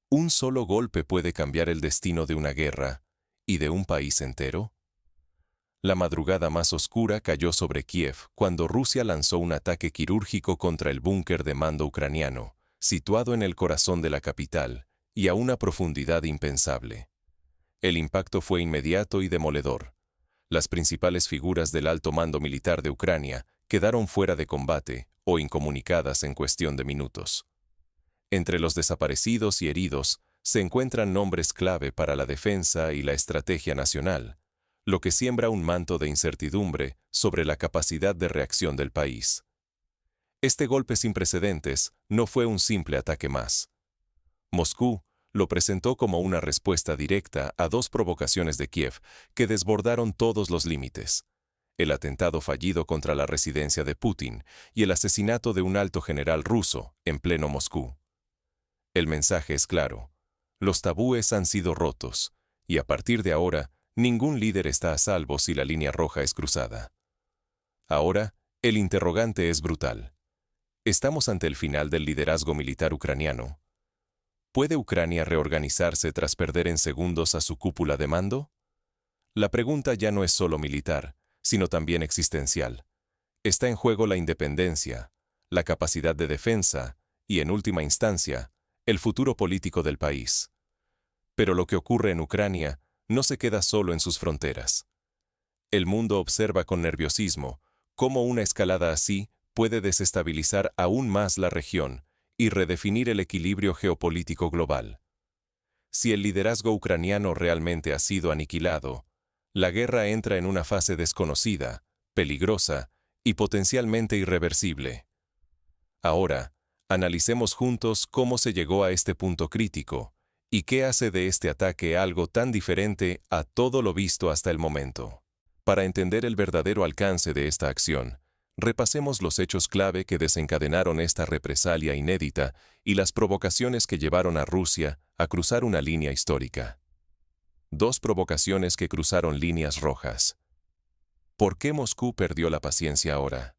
¿Un solo golpe puede cambiar el destino de una guerra y de un país entero? La madrugada más oscura cayó sobre Kiev cuando Rusia lanzó un ataque quirúrgico contra el búnker de mando ucraniano, situado en el corazón de la capital, y a una profundidad impensable. El impacto fue inmediato y demoledor. Las principales figuras del alto mando militar de Ucrania quedaron fuera de combate o incomunicadas en cuestión de minutos. Entre los desaparecidos y heridos se encuentran nombres clave para la defensa y la estrategia nacional, lo que siembra un manto de incertidumbre sobre la capacidad de reacción del país. Este golpe sin precedentes no fue un simple ataque más. Moscú lo presentó como una respuesta directa a dos provocaciones de Kiev que desbordaron todos los límites: el atentado fallido contra la residencia de Putin y el asesinato de un alto general ruso en pleno Moscú. El mensaje es claro: los tabúes han sido rotos, y a partir de ahora, ningún líder está a salvo si la línea roja es cruzada. Ahora, el interrogante es brutal. ¿Estamos ante el final del liderazgo militar ucraniano? ¿Puede Ucrania reorganizarse tras perder en segundos a su cúpula de mando? La pregunta ya no es solo militar, sino también existencial. Está en juego la independencia, la capacidad de defensa y, en última instancia, el futuro político del país. Pero lo que ocurre en Ucrania no se queda solo en sus fronteras. El mundo observa con nerviosismo cómo una escalada así puede desestabilizar aún más la región y redefinir el equilibrio geopolítico global. Si el liderazgo ucraniano realmente ha sido aniquilado, la guerra entra en una fase desconocida, peligrosa y potencialmente irreversible. Ahora, analicemos juntos cómo se llegó a este punto crítico y qué hace de este ataque algo tan diferente a todo lo visto hasta el momento. Para entender el verdadero alcance de esta acción, repasemos los hechos clave que desencadenaron esta represalia inédita y las provocaciones que llevaron a Rusia a cruzar una línea histórica. Dos provocaciones que cruzaron líneas rojas. ¿Por qué Moscú perdió la paciencia ahora?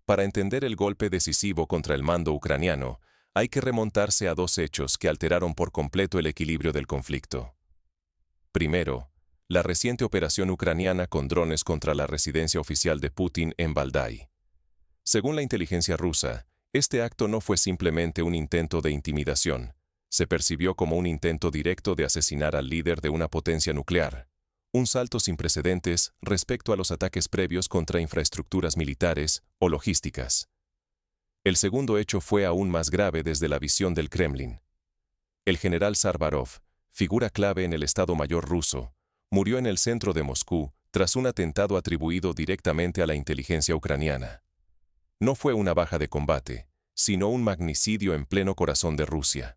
Para entender el golpe decisivo contra el mando ucraniano, hay que remontarse a dos hechos que alteraron por completo el equilibrio del conflicto. Primero, la reciente operación ucraniana con drones contra la residencia oficial de Putin en Valdai. Según la inteligencia rusa, este acto no fue simplemente un intento de intimidación, se percibió como un intento directo de asesinar al líder de una potencia nuclear, un salto sin precedentes respecto a los ataques previos contra infraestructuras militares o logísticas. El segundo hecho fue aún más grave desde la visión del Kremlin. El general Sarvarov, figura clave en el Estado Mayor ruso, murió en el centro de Moscú tras un atentado atribuido directamente a la inteligencia ucraniana. No fue una baja de combate, sino un magnicidio en pleno corazón de Rusia.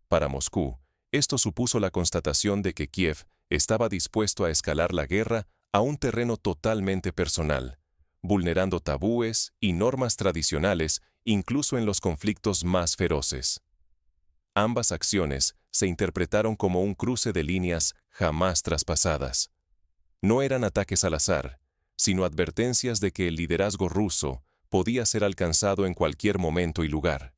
Para Moscú, esto supuso la constatación de que Kiev estaba dispuesto a escalar la guerra a un terreno totalmente personal, vulnerando tabúes y normas tradicionales incluso en los conflictos más feroces. Ambas acciones se interpretaron como un cruce de líneas jamás traspasadas. No eran ataques al azar, sino advertencias de que el liderazgo ruso podía ser alcanzado en cualquier momento y lugar.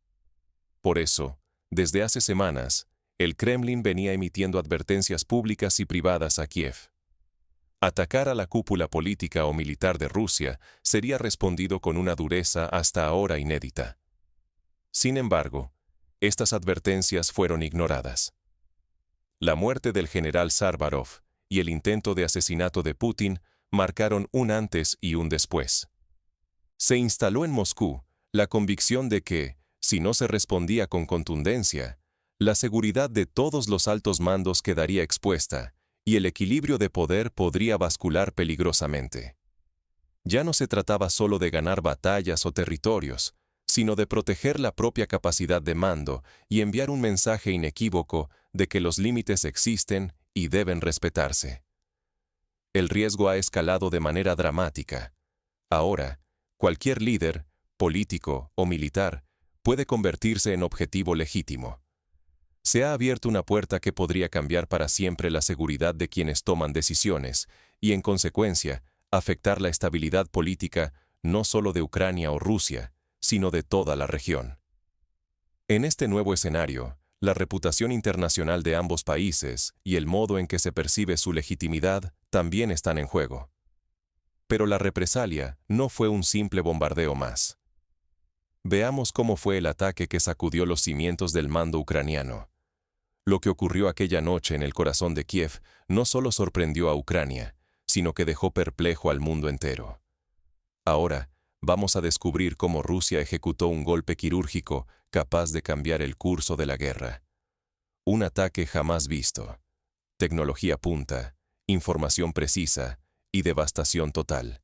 Por eso, desde hace semanas, el Kremlin venía emitiendo advertencias públicas y privadas a Kiev. Atacar a la cúpula política o militar de Rusia sería respondido con una dureza hasta ahora inédita. Sin embargo, estas advertencias fueron ignoradas. La muerte del general Sarvarov y el intento de asesinato de Putin marcaron un antes y un después. Se instaló en Moscú la convicción de que, si no se respondía con contundencia, la seguridad de todos los altos mandos quedaría expuesta y el equilibrio de poder podría bascular peligrosamente. Ya no se trataba solo de ganar batallas o territorios, sino de proteger la propia capacidad de mando y enviar un mensaje inequívoco de que los límites existen y deben respetarse. El riesgo ha escalado de manera dramática. Ahora, cualquier líder, político o militar, puede convertirse en objetivo legítimo. Se ha abierto una puerta que podría cambiar para siempre la seguridad de quienes toman decisiones y, en consecuencia, afectar la estabilidad política no solo de Ucrania o Rusia, sino de toda la región. En este nuevo escenario, La reputación internacional de ambos países y el modo en que se percibe su legitimidad también están en juego. Pero la represalia no fue un simple bombardeo más. Veamos cómo fue el ataque que sacudió los cimientos del mando ucraniano. Lo que ocurrió aquella noche en el corazón de Kiev no solo sorprendió a Ucrania, sino que dejó perplejo al mundo entero. Ahora, vamos a descubrir cómo Rusia ejecutó un golpe quirúrgico capaz de cambiar el curso de la guerra. Un ataque jamás visto. Tecnología punta, información precisa y devastación total.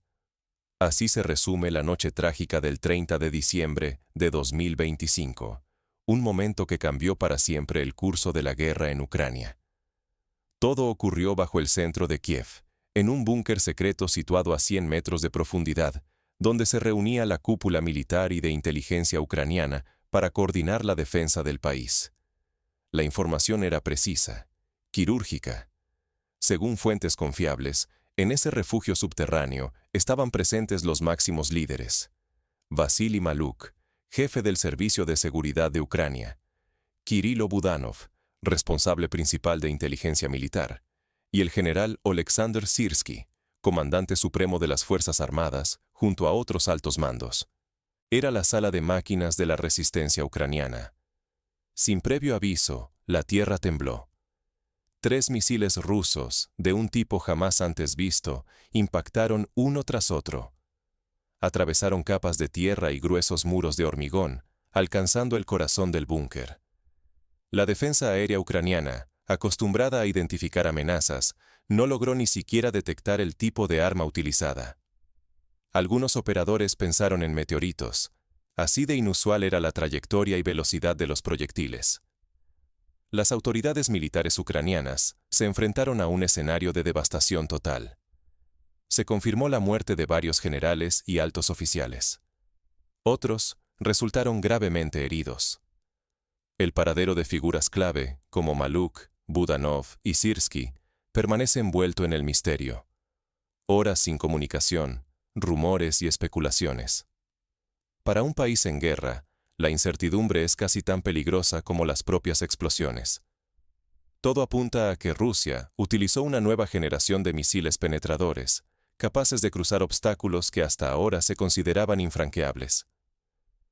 Así se resume la noche trágica del 30 de diciembre de 2025, un momento que cambió para siempre el curso de la guerra en Ucrania. Todo ocurrió bajo el centro de Kiev, en un búnker secreto situado a 100 metros de profundidad, donde se reunía la cúpula militar y de inteligencia ucraniana para coordinar la defensa del país. La información era precisa, quirúrgica. Según fuentes confiables, en ese refugio subterráneo estaban presentes los máximos líderes. Vasily Maluk, jefe del Servicio de Seguridad de Ucrania, Kirilo Budanov, responsable principal de inteligencia militar, y el general Oleksandr Syrski, comandante supremo de las Fuerzas Armadas, junto a otros altos mandos. Era la sala de máquinas de la resistencia ucraniana. Sin previo aviso, la tierra tembló. 3 misiles rusos, de un tipo jamás antes visto, impactaron uno tras otro. Atravesaron capas de tierra y gruesos muros de hormigón, alcanzando el corazón del búnker. La defensa aérea ucraniana, acostumbrada a identificar amenazas, no logró ni siquiera detectar el tipo de arma utilizada. Algunos operadores pensaron en meteoritos. Así de inusual era la trayectoria y velocidad de los proyectiles. Las autoridades militares ucranianas se enfrentaron a un escenario de devastación total. Se confirmó la muerte de varios generales y altos oficiales. Otros resultaron gravemente heridos. El paradero de figuras clave, como Maluk, Budanov y Syrski, permanece envuelto en el misterio. Horas sin comunicación, rumores y especulaciones. Para un país en guerra, la incertidumbre es casi tan peligrosa como las propias explosiones. Todo apunta a que Rusia utilizó una nueva generación de misiles penetradores, capaces de cruzar obstáculos que hasta ahora se consideraban infranqueables.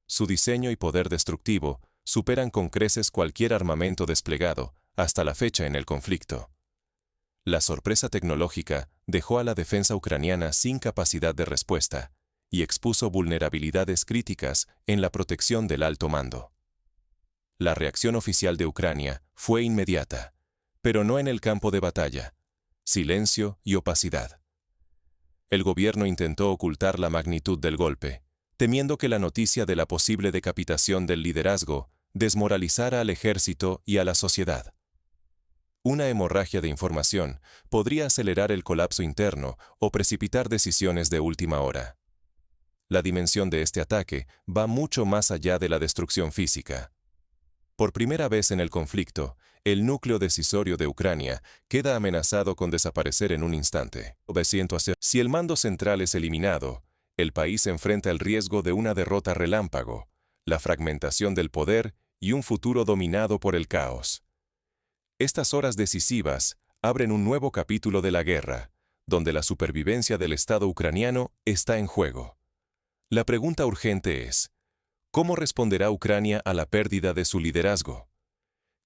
Su diseño y poder destructivo superan con creces cualquier armamento desplegado hasta la fecha en el conflicto. La sorpresa tecnológica dejó a la defensa ucraniana sin capacidad de respuesta y expuso vulnerabilidades críticas en la protección del alto mando. La reacción oficial de Ucrania fue inmediata, pero no en el campo de batalla. Silencio y opacidad. El gobierno intentó ocultar la magnitud del golpe, temiendo que la noticia de la posible decapitación del liderazgo desmoralizara al ejército y a la sociedad. Una hemorragia de información podría acelerar el colapso interno o precipitar decisiones de última hora. La dimensión de este ataque va mucho más allá de la destrucción física. Por primera vez en el conflicto, el núcleo decisorio de Ucrania queda amenazado con desaparecer en un instante. Si el mando central es eliminado, el país enfrenta el riesgo de una derrota relámpago, la fragmentación del poder y un futuro dominado por el caos. Estas horas decisivas abren un nuevo capítulo de la guerra, donde la supervivencia del Estado ucraniano está en juego. La pregunta urgente es, ¿cómo responderá Ucrania a la pérdida de su liderazgo?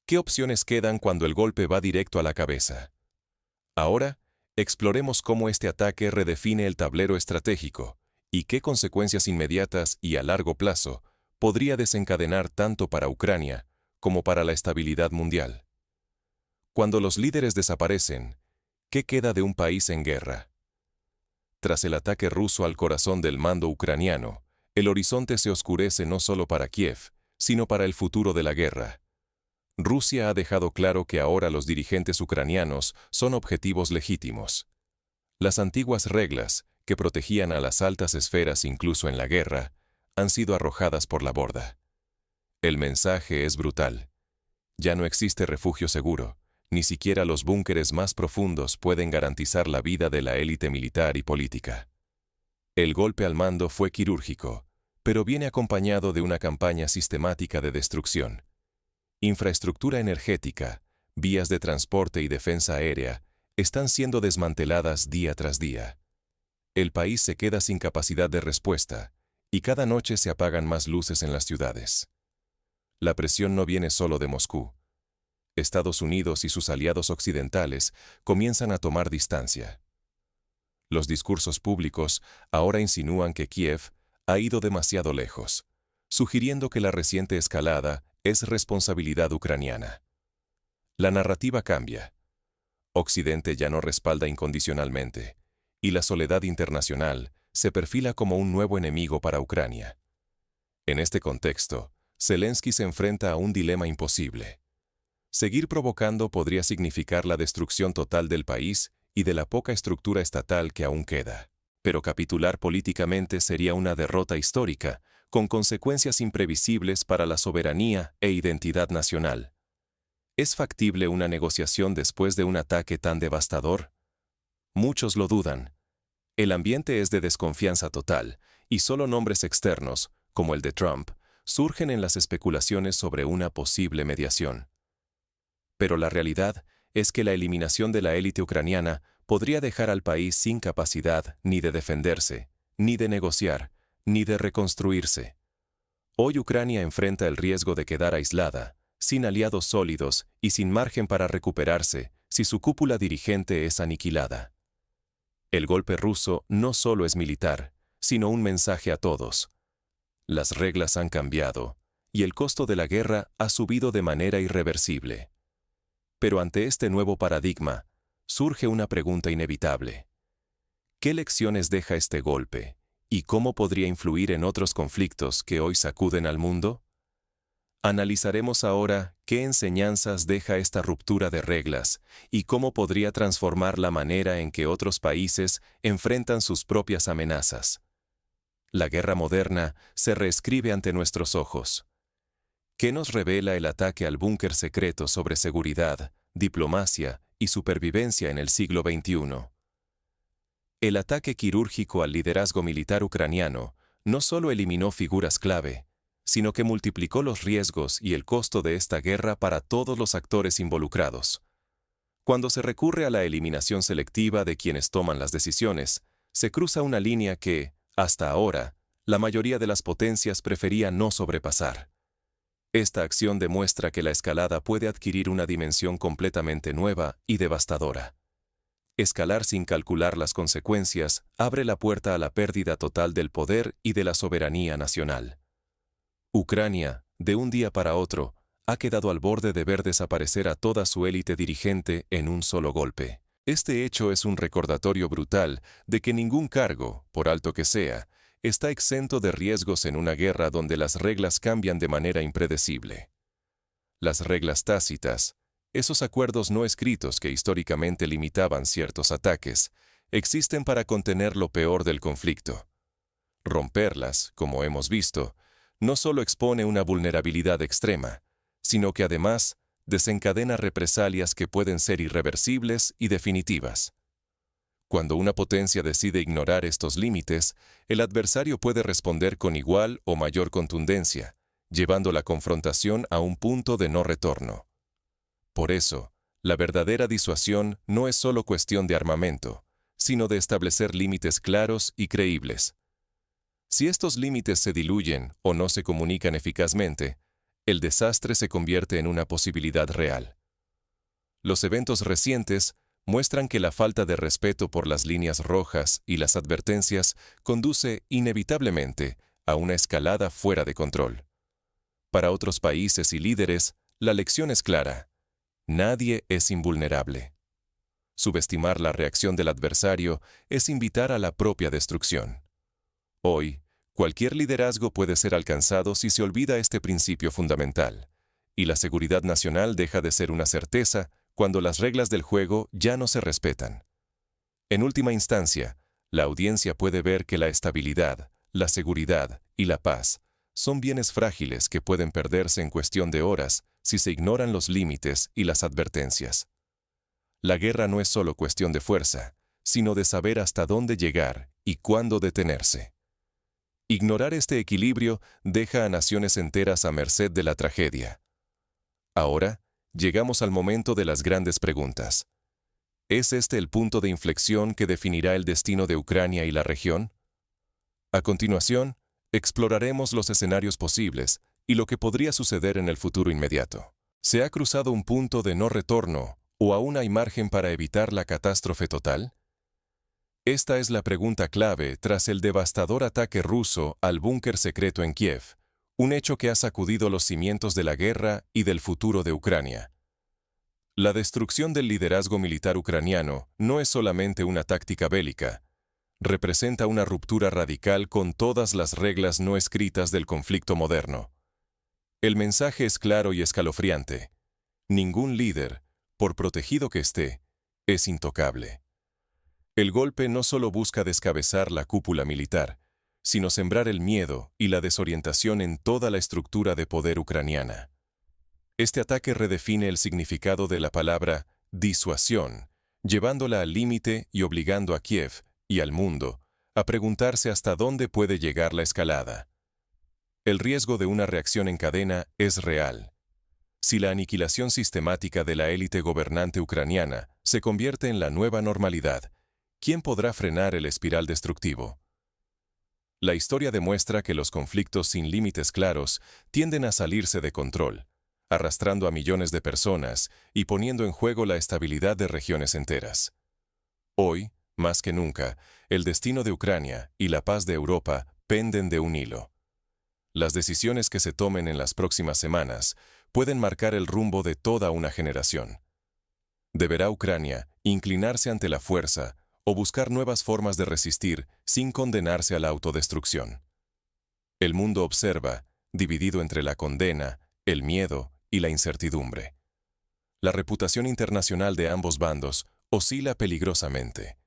¿Qué opciones quedan cuando el golpe va directo a la cabeza? Ahora, exploremos cómo este ataque redefine el tablero estratégico y qué consecuencias inmediatas y a largo plazo podría desencadenar tanto para Ucrania como para la estabilidad mundial. Cuando los líderes desaparecen, ¿qué queda de un país en guerra? Tras el ataque ruso al corazón del mando ucraniano, el horizonte se oscurece no solo para Kiev, sino para el futuro de la guerra. Rusia ha dejado claro que ahora los dirigentes ucranianos son objetivos legítimos. Las antiguas reglas, que protegían a las altas esferas incluso en la guerra, han sido arrojadas por la borda. El mensaje es brutal. Ya no existe refugio seguro. Ni siquiera los búnkeres más profundos pueden garantizar la vida de la élite militar y política. El golpe al mando fue quirúrgico, pero viene acompañado de una campaña sistemática de destrucción. Infraestructura energética, vías de transporte y defensa aérea están siendo desmanteladas día tras día. El país se queda sin capacidad de respuesta, y cada noche se apagan más luces en las ciudades. La presión no viene solo de Moscú. Estados Unidos y sus aliados occidentales comienzan a tomar distancia. Los discursos públicos ahora insinúan que Kiev ha ido demasiado lejos, sugiriendo que la reciente escalada es responsabilidad ucraniana. La narrativa cambia. Occidente ya no respalda incondicionalmente, y la soledad internacional se perfila como un nuevo enemigo para Ucrania. En este contexto, Zelensky se enfrenta a un dilema imposible. Seguir provocando podría significar la destrucción total del país y de la poca estructura estatal que aún queda. Pero capitular políticamente sería una derrota histórica, con consecuencias imprevisibles para la soberanía e identidad nacional. ¿Es factible una negociación después de un ataque tan devastador? Muchos lo dudan. El ambiente es de desconfianza total, y solo nombres externos, como el de Trump, surgen en las especulaciones sobre una posible mediación. Pero la realidad es que la eliminación de la élite ucraniana podría dejar al país sin capacidad ni de defenderse, ni de negociar, ni de reconstruirse. Hoy Ucrania enfrenta el riesgo de quedar aislada, sin aliados sólidos y sin margen para recuperarse si su cúpula dirigente es aniquilada. El golpe ruso no solo es militar, sino un mensaje a todos. Las reglas han cambiado, y el costo de la guerra ha subido de manera irreversible. Pero ante este nuevo paradigma, surge una pregunta inevitable. ¿Qué lecciones deja este golpe, y cómo podría influir en otros conflictos que hoy sacuden al mundo? Analizaremos ahora qué enseñanzas deja esta ruptura de reglas y cómo podría transformar la manera en que otros países enfrentan sus propias amenazas. La guerra moderna se reescribe ante nuestros ojos. ¿Qué nos revela el ataque al búnker secreto sobre seguridad, diplomacia y supervivencia en el siglo XXI? El ataque quirúrgico al liderazgo militar ucraniano no solo eliminó figuras clave, sino que multiplicó los riesgos y el costo de esta guerra para todos los actores involucrados. Cuando se recurre a la eliminación selectiva de quienes toman las decisiones, se cruza una línea que, hasta ahora, la mayoría de las potencias prefería no sobrepasar. Esta acción demuestra que la escalada puede adquirir una dimensión completamente nueva y devastadora. Escalar sin calcular las consecuencias abre la puerta a la pérdida total del poder y de la soberanía nacional. Ucrania, de un día para otro, ha quedado al borde de ver desaparecer a toda su élite dirigente en un solo golpe. Este hecho es un recordatorio brutal de que ningún cargo, por alto que sea, está exento de riesgos en una guerra donde las reglas cambian de manera impredecible. Las reglas tácitas, esos acuerdos no escritos que históricamente limitaban ciertos ataques, existen para contener lo peor del conflicto. Romperlas, como hemos visto, no solo expone una vulnerabilidad extrema, sino que además desencadena represalias que pueden ser irreversibles y definitivas. Cuando una potencia decide ignorar estos límites, el adversario puede responder con igual o mayor contundencia, llevando la confrontación a un punto de no retorno. Por eso, la verdadera disuasión no es solo cuestión de armamento, sino de establecer límites claros y creíbles. Si estos límites se diluyen o no se comunican eficazmente, el desastre se convierte en una posibilidad real. Los eventos recientes muestran que la falta de respeto por las líneas rojas y las advertencias conduce inevitablemente a una escalada fuera de control. Para otros países y líderes, la lección es clara: nadie es invulnerable. Subestimar la reacción del adversario es invitar a la propia destrucción. Hoy, cualquier liderazgo puede ser alcanzado si se olvida este principio fundamental, y la seguridad nacional deja de ser una certeza cuando las reglas del juego ya no se respetan. En última instancia, la audiencia puede ver que la estabilidad, la seguridad y la paz son bienes frágiles que pueden perderse en cuestión de horas si se ignoran los límites y las advertencias. La guerra no es solo cuestión de fuerza, sino de saber hasta dónde llegar y cuándo detenerse. Ignorar este equilibrio deja a naciones enteras a merced de la tragedia. Ahora, llegamos al momento de las grandes preguntas. ¿Es este el punto de inflexión que definirá el destino de Ucrania y la región? A continuación, exploraremos los escenarios posibles y lo que podría suceder en el futuro inmediato. ¿Se ha cruzado un punto de no retorno o aún hay margen para evitar la catástrofe total? Esta es la pregunta clave tras el devastador ataque ruso al búnker secreto en Kiev, un hecho que ha sacudido los cimientos de la guerra y del futuro de Ucrania. La destrucción del liderazgo militar ucraniano no es solamente una táctica bélica, representa una ruptura radical con todas las reglas no escritas del conflicto moderno. El mensaje es claro y escalofriante. Ningún líder, por protegido que esté, es intocable. El golpe no solo busca descabezar la cúpula militar, sino sembrar el miedo y la desorientación en toda la estructura de poder ucraniana. Este ataque redefine el significado de la palabra disuasión, llevándola al límite y obligando a Kiev y al mundo a preguntarse hasta dónde puede llegar la escalada. El riesgo de una reacción en cadena es real. Si la aniquilación sistemática de la élite gobernante ucraniana se convierte en la nueva normalidad, ¿quién podrá frenar el espiral destructivo? La historia demuestra que los conflictos sin límites claros tienden a salirse de control, arrastrando a millones de personas y poniendo en juego la estabilidad de regiones enteras. Hoy, más que nunca, el destino de Ucrania y la paz de Europa penden de un hilo. Las decisiones que se tomen en las próximas semanas pueden marcar el rumbo de toda una generación. ¿Deberá Ucrania inclinarse ante la fuerza o buscar nuevas formas de resistir sin condenarse a la autodestrucción? El mundo observa, dividido entre la condena, el miedo y la incertidumbre. La reputación internacional de ambos bandos oscila peligrosamente.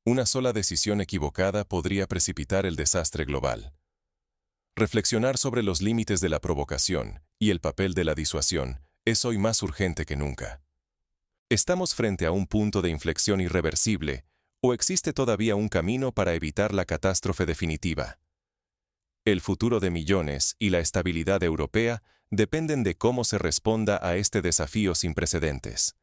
Una sola decisión equivocada podría precipitar el desastre global. Reflexionar sobre los límites de la provocación y el papel de la disuasión es hoy más urgente que nunca. ¿Estamos frente a un punto de inflexión irreversible o existe todavía un camino para evitar la catástrofe definitiva? El futuro de millones y la estabilidad europea dependen de cómo se responda a este desafío sin precedentes.